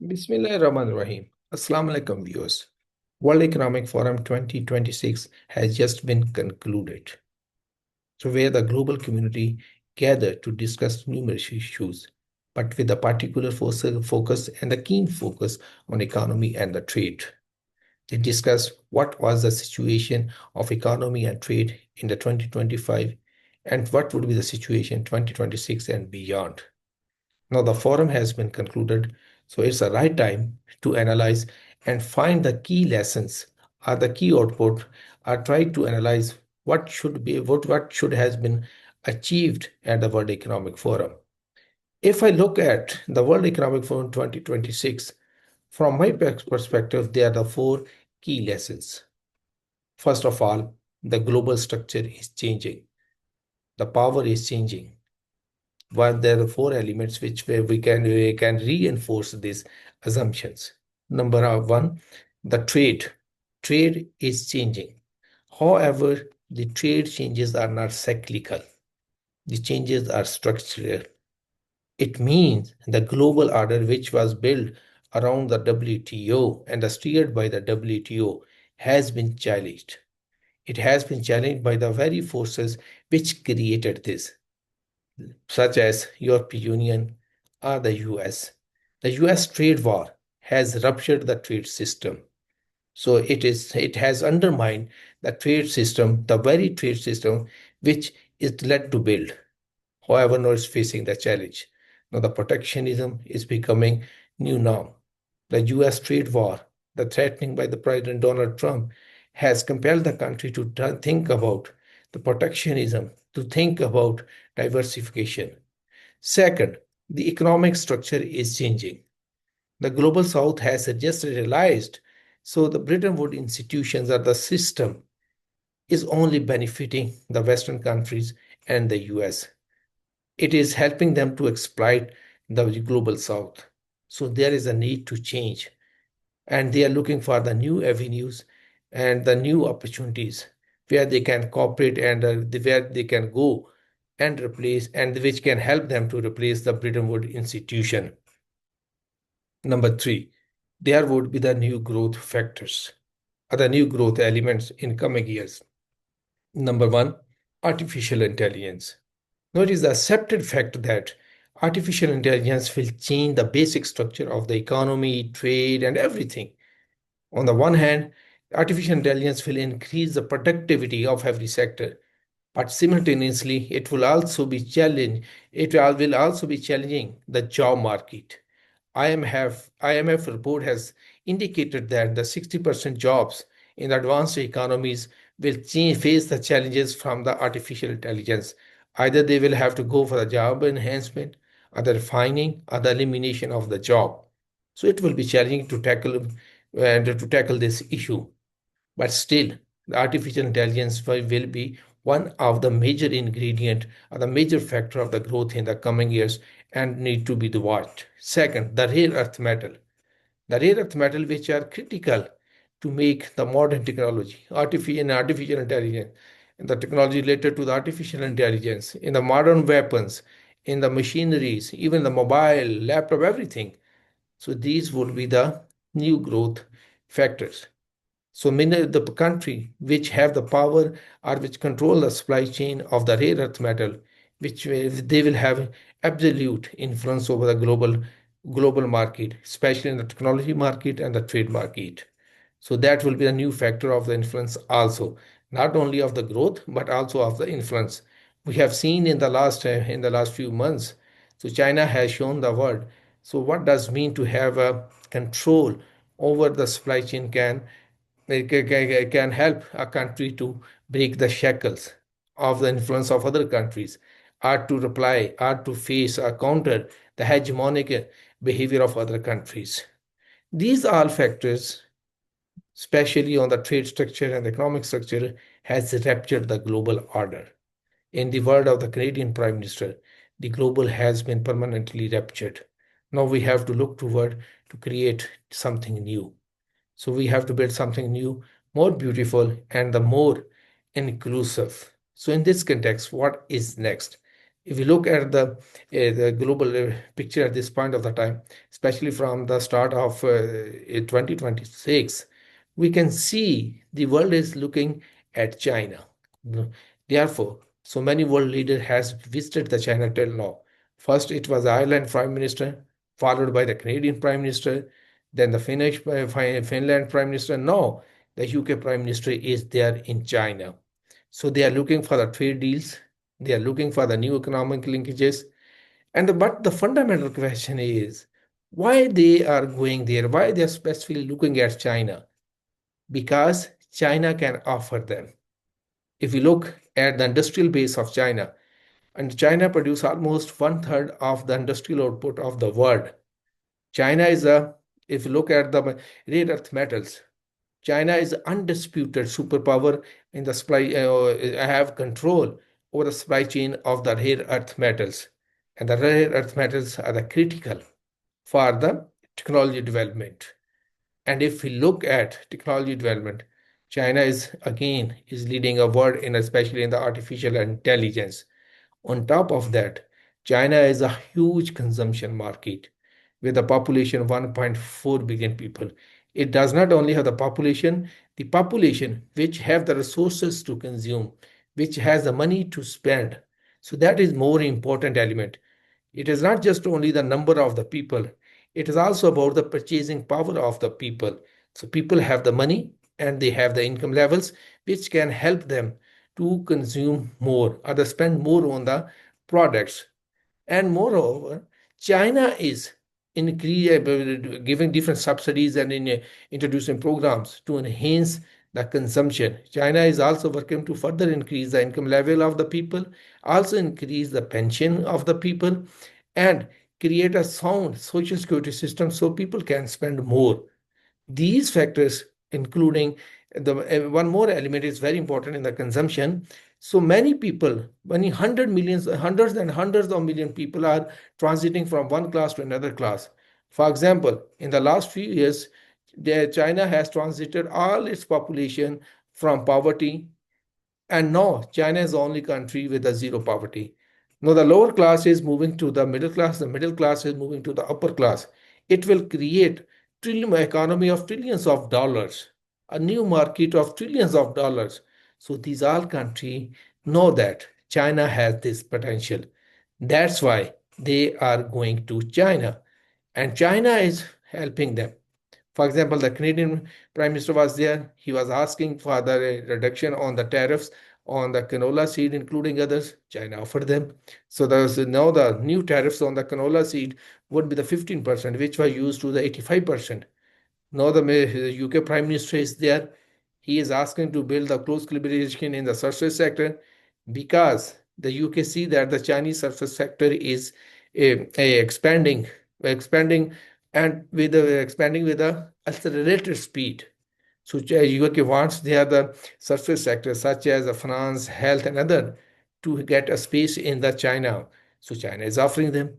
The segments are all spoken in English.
Bismillahirrahmanirrahim. Assalamu alaikum viewers. World Economic Forum 2026 has just been concluded, so where the global community gathered to discuss numerous issues, but with a particular focus and a keen focus on economy and the trade. They discussed what was the situation of economy and trade in the 2025 and what would be the situation 2026 and beyond. Now, the forum has been concluded, so it's the right time to analyze and find the key lessons or the key output, or try to analyze what should has been achieved at the World Economic Forum. If I look at the World Economic Forum 2026, from my perspective, there are the four key lessons. First of all, the global structure is changing, the power is changing, but there are four elements which we can reinforce these assumptions. Number one, the trade. Trade is changing. However, the trade changes are not cyclical. The changes are structural. It means the global order which was built around the WTO and steered by the WTO has been challenged. It has been challenged by the very forces which created this, such as European Union or the US. The US trade war has ruptured the trade system. So it has undermined the trade system, the very trade system which is led to build. However, now it's facing the challenge. Now the protectionism is becoming new norm. The US trade war, the threatening by the President Donald Trump, has compelled the country to think about the protectionism, to think about diversification. Second, the economic structure is changing. The global south has just realized, so the Bretton Woods institutions or the system is only benefiting the Western countries and the US. It is helping them to exploit the global south. So there is a need to change, and they are looking for the new avenues and the new opportunities where they can cooperate and where they can go and replace, and which can help them to replace the Bretton Woods institution. Number three, there would be the new growth factors or the new growth elements in coming years. Number one, artificial intelligence. Now, it is the accepted fact that artificial intelligence will change the basic structure of the economy, trade, and everything. On the one hand, artificial intelligence will increase the productivity of every sector, but simultaneously, it will also be challenging the job market. IMF report has indicated that the 60% jobs in the advanced economies will face the challenges from the artificial intelligence. Either they will have to go for the job enhancement, or the refining, or the elimination of the job. So it will be challenging to tackle this issue. But still, the artificial intelligence will be one of the major ingredient or the major factor of the growth in the coming years and need to be watched. Second, the rare earth metal. The rare earth metal which are critical to make the modern technology, artificial intelligence, and the technology related to the artificial intelligence, in the modern weapons, in the machineries, even the mobile, laptop, everything. So these would be the new growth factors. So many the country which have the power or which control the supply chain of the rare earth metal, they will have absolute influence over the global market, especially in the technology market and the trade market. So that will be a new factor of the influence also, not only of the growth but also of the influence. We have seen in the last few months. So China has shown the world. So what does mean to have a control over the supply chain can help a country to break the shackles of the influence of other countries, or to reply, or to face or counter the hegemonic behavior of other countries. These all factors, especially on the trade structure and economic structure, has ruptured the global order. In the word of the Canadian Prime Minister, the global has been permanently ruptured. Now we have to look toward to create something new. So we have to build something new, more beautiful, and the more inclusive. So in this context, what is next? If you look at the global picture at this point of the time, especially from the start of 2026, we can see the world is looking at China. Therefore, so many world leaders has visited the China till now. First, it was Ireland Prime Minister, followed by the Canadian Prime Minister, then the Finland Prime Minister. Now, the UK Prime Minister is there in China. So they are looking for the trade deals, they are looking for the new economic linkages. But the fundamental question is why they are going there, why they are specifically looking at China? Because China can offer them. If you look at the industrial base of China, and China produces almost one third of the industrial output of the world. China is a, if you look at the rare earth metals, China is undisputed superpower in the supply. Have control over the supply chain of the rare earth metals, and the rare earth metals are the critical for the technology development. And if we look at technology development, China is leading a world in especially in the artificial intelligence. On top of that, China is a huge consumption market with a population of 1.4 billion people. It does not only have the population which have the resources to consume, which has the money to spend. So that is more important element. It is not just only the number of the people, it is also about the purchasing power of the people. So people have the money and they have the income levels which can help them to consume more or to spend more on the products. And moreover, China is giving different subsidies and introducing programs to enhance the consumption. China is also working to further increase the income level of the people, also increase the pension of the people, and create a sound social security system so people can spend more. These factors, including the one more element, is very important in the consumption. So many people, many hundred millions, hundreds and hundreds of million people are transiting from one class to another class. For example, in the last few years, China has transited all its population from poverty, and no, China is the only country with a zero poverty. No, the lower class is moving to the middle class is moving to the upper class. It will create trillion economy of trillions of dollars, a new market of trillions of dollars. So these all countries know that China has this potential. That's why they are going to China, and China is helping them. For example, the Canadian Prime Minister was there. He was asking for the reduction on the tariffs on the canola seed, including others. China offered them. So there's now the new tariffs on the canola seed would be the 15%, which were used to the 85%. Now the UK Prime Minister is there. He is asking to build a close collaboration in the surface sector because the UK see that the Chinese surface sector is expanding, and with expanding with a accelerated speed. So UK wants the other surface sectors such as finance, health, and other to get a space in the China. So China is offering them.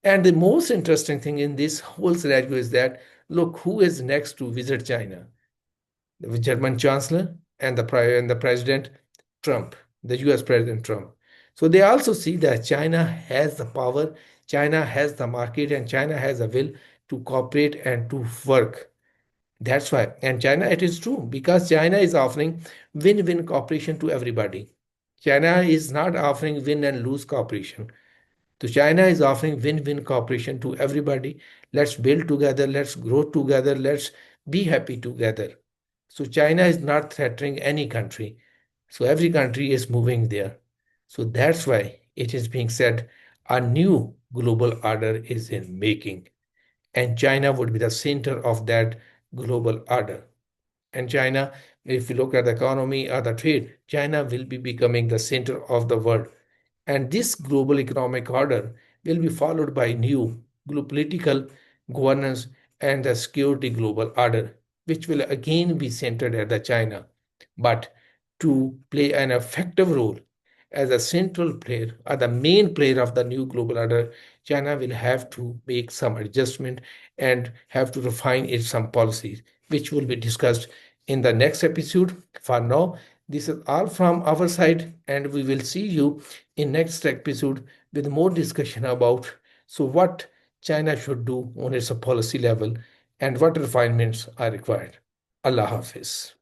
And the most interesting thing in this whole scenario is that look who is next to visit China: the German Chancellor and the President Trump, the US President Trump. So they also see that China has the power, China has the market, and China has a will to cooperate and to work. That's why. And China, it is true because China is offering win win cooperation to everybody. China is not offering win and lose cooperation. So China is offering win-win cooperation to everybody. Let's build together, let's grow together, let's be happy together. So China is not threatening any country. So every country is moving there. So that's why it is being said a new global order is in making. And China would be the center of that global order. And China, if you look at the economy or the trade, China will be becoming the center of the world. And this global economic order will be followed by new global political governance and the security global order, which will again be centered at the China. But to play an effective role as a central player or the main player of the new global order, China will have to make some adjustment and have to refine its some policies, which will be discussed in the next episode. For now, this is all from our side, and we will see you in next episode with more discussion about what China should do on its policy level and what refinements are required. Allah Hafiz.